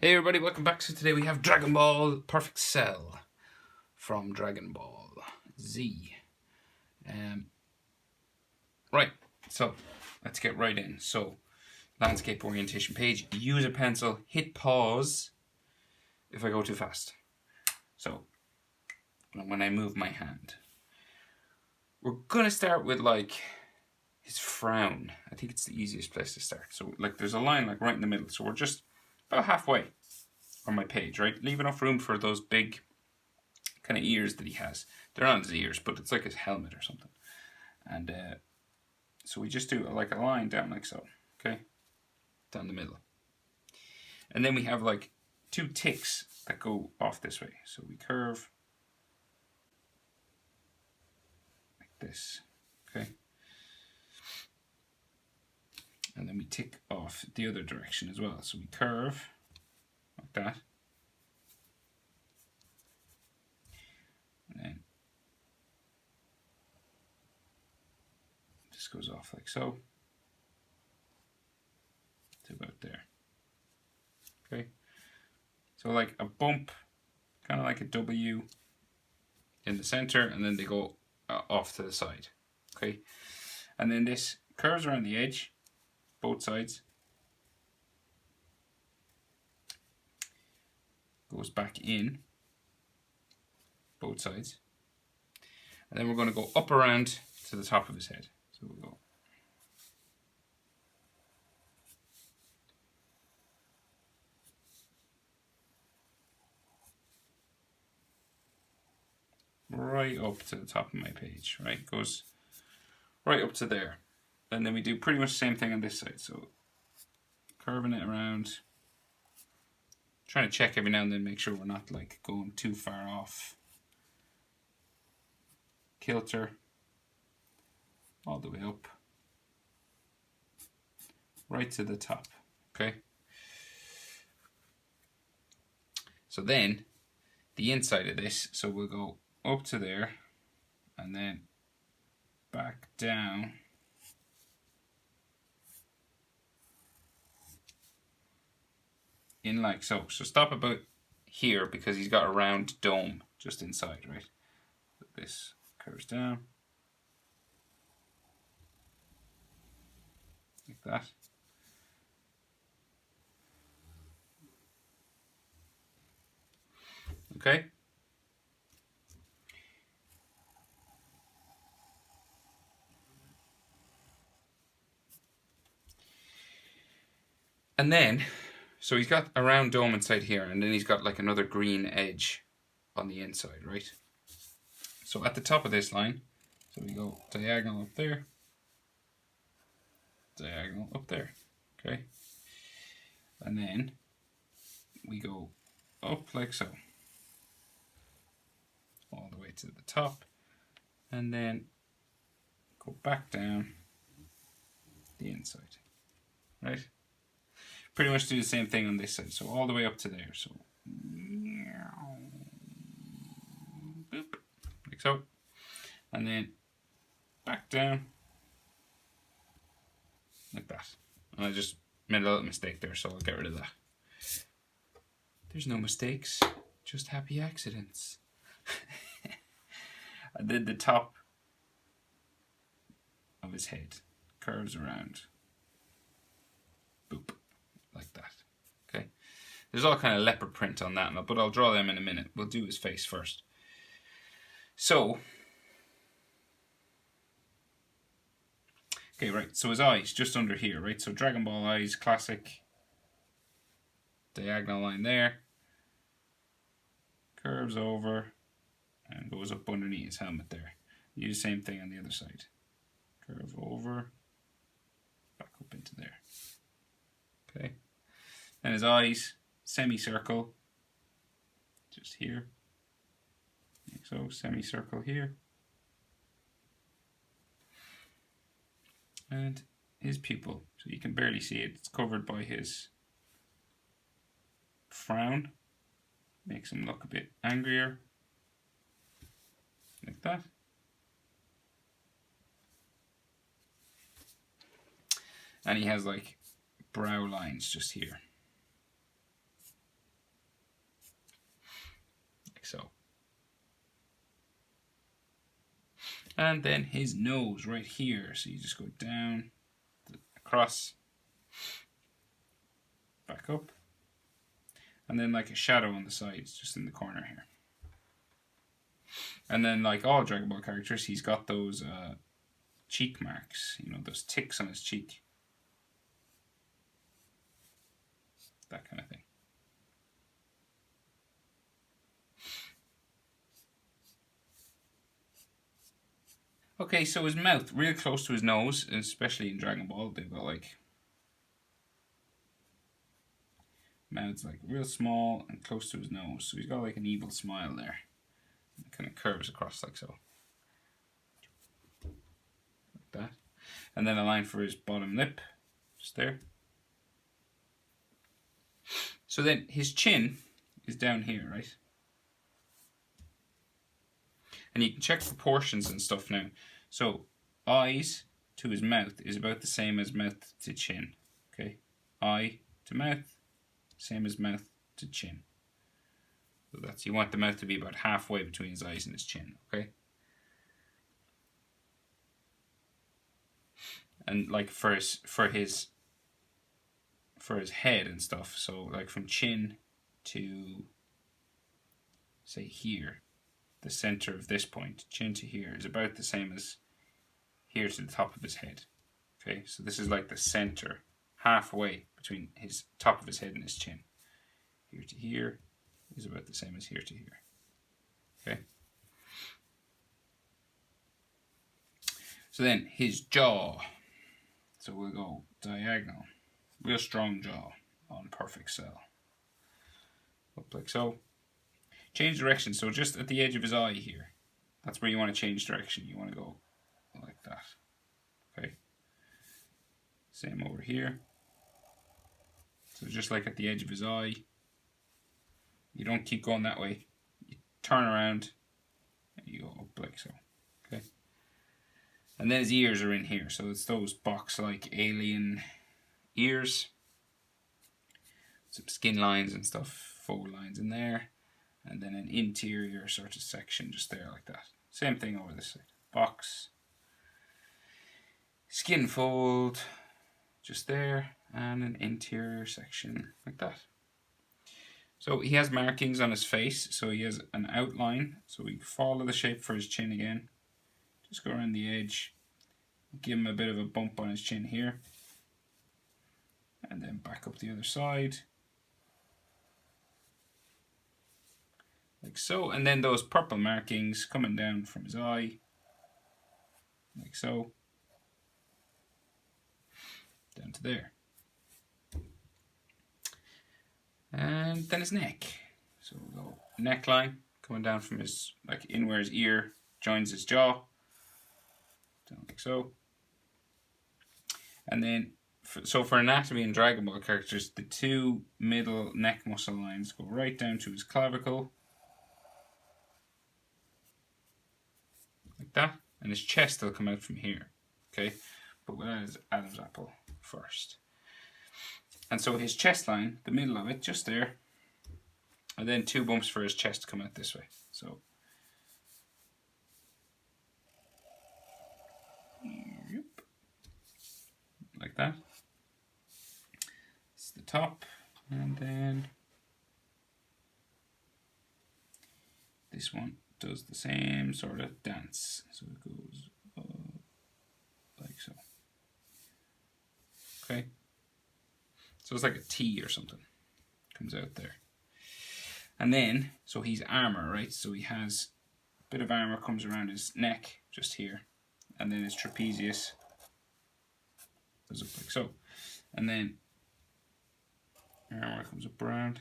Hey everybody, welcome back. So today we have Dragon Ball Perfect Cell from Dragon Ball Z. Right, so let's get right in. So, landscape orientation page, use a pencil, hit pause if I go too fast. So, when I move my hand. We're going to start with like his frown. I think it's the easiest place to start. So like there's a line like right in the middle. So we're just about halfway on my page, right? Leave enough room for those big kind of ears that he has. They're not his ears, but it's like his helmet or something. And so we just do like a line down like so, okay? Down the middle. And then we have like two ticks that go off this way. So we curve like this, okay? And then we tick off the other direction as well. So we curve like that. And then this goes off like so. To about there. Okay. So like a bump, kind of like a W in the center, and then they go off to the side. Okay. And then this curves around the edge, both sides. Goes back in, both sides. And then we're going to go up around to the top of his head. So we'll go right up to the top of my page, right? Goes right up to there. And then we do pretty much the same thing on this side. So curving it around, trying to check every now and then, make sure we're not like going too far off kilter, all the way up, right to the top, okay? So then, the inside of this, so we'll go up to there, and then back down, in like so. So stop about here, because he's got a round dome just inside, right? So this curves down, like that. Okay? And then, so he's got a round dome inside here, and then he's got like another green edge on the inside, right? So at the top of this line, so we go diagonal up there, diagonal up there, okay? And then we go up like so, all the way to the top, and then go back down the inside, right? Pretty much do the same thing on this side, so all the way up to there, so boop, like so, and then back down like that. And I just made a little mistake there, so I'll get rid of that. There's no mistakes, just happy accidents. I did the top of his head, curves around, boop, like that. Okay, there's all kind of leopard print on that, but I'll draw them in a minute. We'll do his face first. So, okay, right, so his eyes just under here, right? So Dragon Ball eyes, classic, diagonal line there, curves over, and goes up underneath his helmet there. Use the same thing on the other side. Curve over, back up into there. Okay. And his eyes, semicircle, just here. Like so, semicircle here. And his pupil, so you can barely see it. It's covered by his frown. Makes him look a bit angrier. Like that. And he has like brow lines just here. And then his nose right here. So you just go down, across, back up. And then like a shadow on the sides, just in the corner here. And then like all Dragon Ball characters, he's got those cheek marks. You know, those ticks on his cheek. That kind of thing. Okay, so his mouth, real close to his nose, especially in Dragon Ball, they've got like mouths like real small and close to his nose. So he's got like an evil smile there. It kind of curves across like so. Like that. And then a line for his bottom lip, just there. So then his chin is down here, right? And you can check proportions and stuff now. So eyes to his mouth is about the same as mouth to chin. Okay, eye to mouth, same as mouth to chin. So that's, you want the mouth to be about halfway between his eyes and his chin. Okay. And like for his head and stuff. So like from chin to say here, the center of this point, chin to here, is about the same as here to the top of his head. Okay, so this is like the center, halfway between his top of his head and his chin. Here to here is about the same as here to here. Okay. So then his jaw. So we'll go diagonal. Real strong jaw on perfect cell. Up like so. Change direction. So just at the edge of his eye here. That's where you want to change direction. You want to go like that. Okay. Same over here. So just like at the edge of his eye. You don't keep going that way. You turn around and you go up like so. Okay. And then his ears are in here. So it's those box-like alien ears. Some skin lines and stuff, faux lines in there. And then an interior sort of section just there like that. Same thing over this side. Box. Skin fold. Just there. And an interior section like that. So he has markings on his face. So he has an outline. So we follow the shape for his chin again. Just go around the edge. Give him a bit of a bump on his chin here. And then back up the other side. Like so. And then those purple markings coming down from his eye. Like so. Down to there. And then his neck. So we'll go neckline coming down from his, like in where his ear joins his jaw. Down like so. And then, for anatomy and Dragon Ball characters, the two middle neck muscle lines go right down to his clavicle. Like that. And his chest will come out from here. Okay? But we'll add his Adam's apple first. And so his chest line, the middle of it, just there. And then two bumps for his chest to come out this way. So. Yep. Like that. It's the top. And then this one does the same sort of dance. So it goes like so. Okay. So it's like a T or something. Comes out there. And then, so he's armor, right? So he has a bit of armor comes around his neck, just here. And then his trapezius goes up like so. And then armor comes up around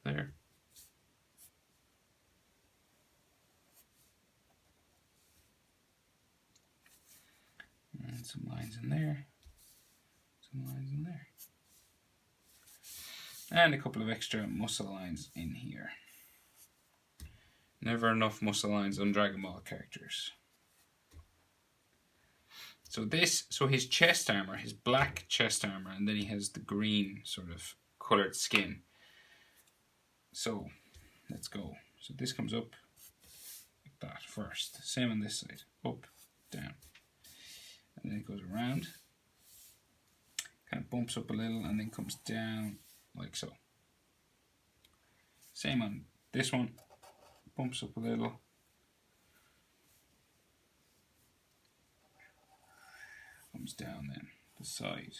there. And some lines in there. Some lines in there. And a couple of extra muscle lines in here. Never enough muscle lines on Dragon Ball characters. So his chest armor, his black chest armor, and then he has the green sort of colored skin. So let's go. So this comes up like that first. Same on this side. Up, down. And then it goes around. Kind of bumps up a little and then comes down like so. Same on this one. Bumps up a little. Comes down then the side.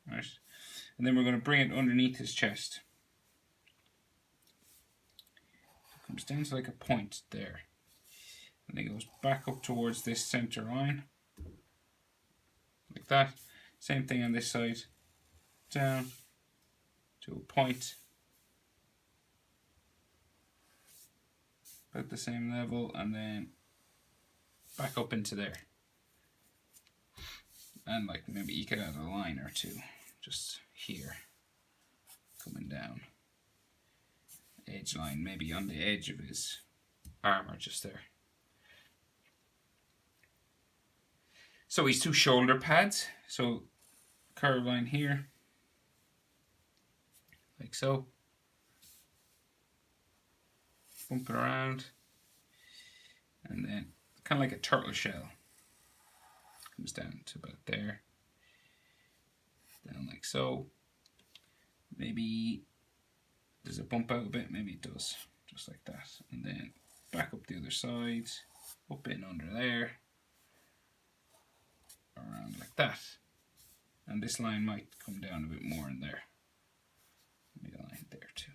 Right? And then we're going to bring it underneath his chest. It comes down to like a point there. And then goes back up towards this center line. Like that. Same thing on this side. Down to a point. About the same level, and then back up into there. And like maybe you could add a line or two just here, coming down. Edge line maybe on the edge of his armor just there. So he's 2 shoulder pads. So curve line here, like so. Bump it around, and then kind of like a turtle shell. Comes down to about there. Down like so. Maybe does it bump out a bit? Maybe it does. Just like that. And then back up the other side. Up in under there. Around like that. And this line might come down a bit more in there. Maybe a line there too.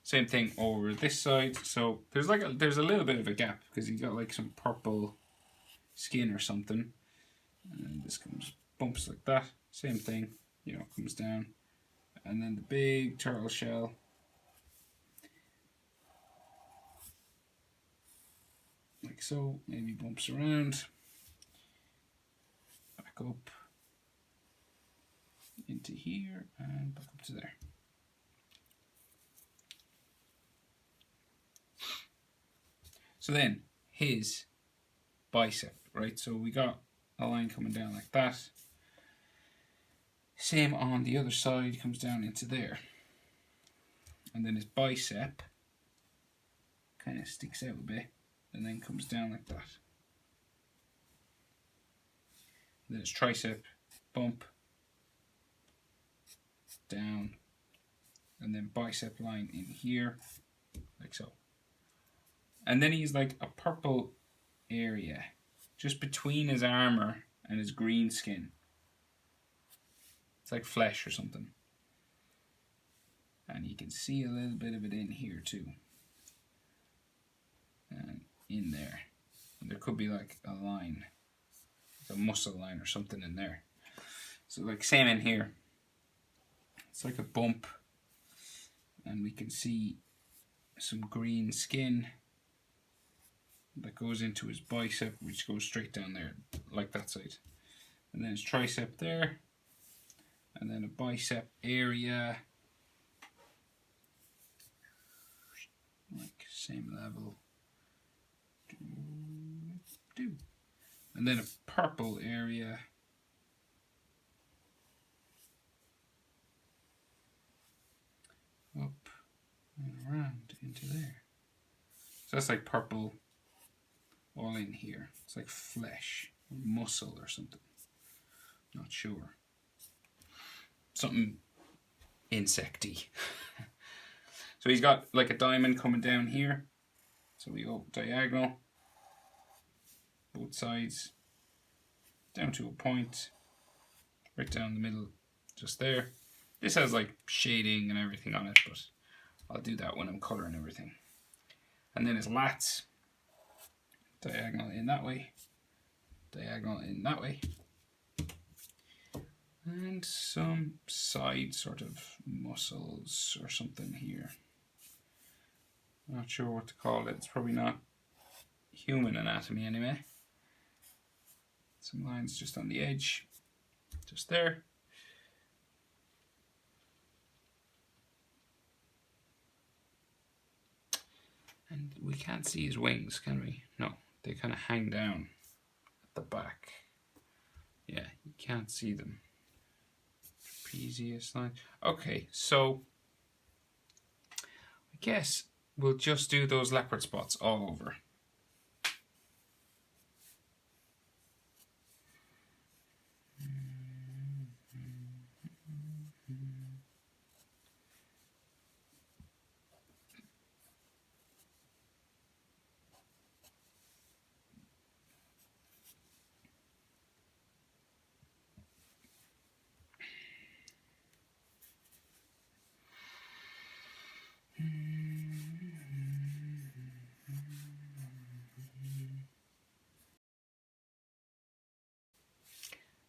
Same thing over this side. So there's a little bit of a gap because he's got like some purple skin or something. And this comes bumps like that. Same thing, you know, comes down. And then the big turtle shell. Like so, maybe bumps around. Back up into here and back up to there. So then his bicep, right? So we got a line coming down like that. Same on the other side, comes down into there. And then his bicep kind of sticks out a bit and then comes down like that. And then his tricep, bump, down, and then bicep line in here, like so. And then he's like a purple area just between his armor and his green skin. It's like flesh or something. And you can see a little bit of it in here too. And in there. And there could be like a line, like a muscle line or something in there. So like same in here. It's like a bump. And we can see some green skin that goes into his bicep, which goes straight down there, like that side. And then his tricep there. And then a bicep area. Like same level. And then a purple area. Up and around into there. So that's like purple all in here. It's like flesh or muscle or something. Not sure. Something insecty. So he's got like a diamond coming down here. So we go diagonal, both sides, down to a point, right down the middle, just there. This has like shading and everything on it, but I'll do that when I'm colouring everything. And then his lats, diagonal in that way, diagonal in that way. And some side sort of muscles or something here. Not sure what to call it. It's probably not human anatomy anyway. Some lines just on the edge, just there. And we can't see his wings, can we? No, they kind of hang down at the back. Yeah, you can't see them. Trapezius line. Okay, so I guess we'll just do those leopard spots all over.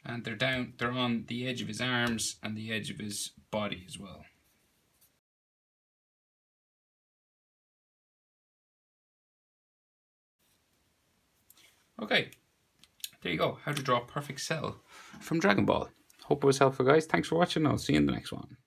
And they're on the edge of his arms and the edge of his body as well. Okay, there you go. How to draw a perfect cell from Dragon Ball. Hope it was helpful, guys. Thanks for watching. I'll see you in the next one.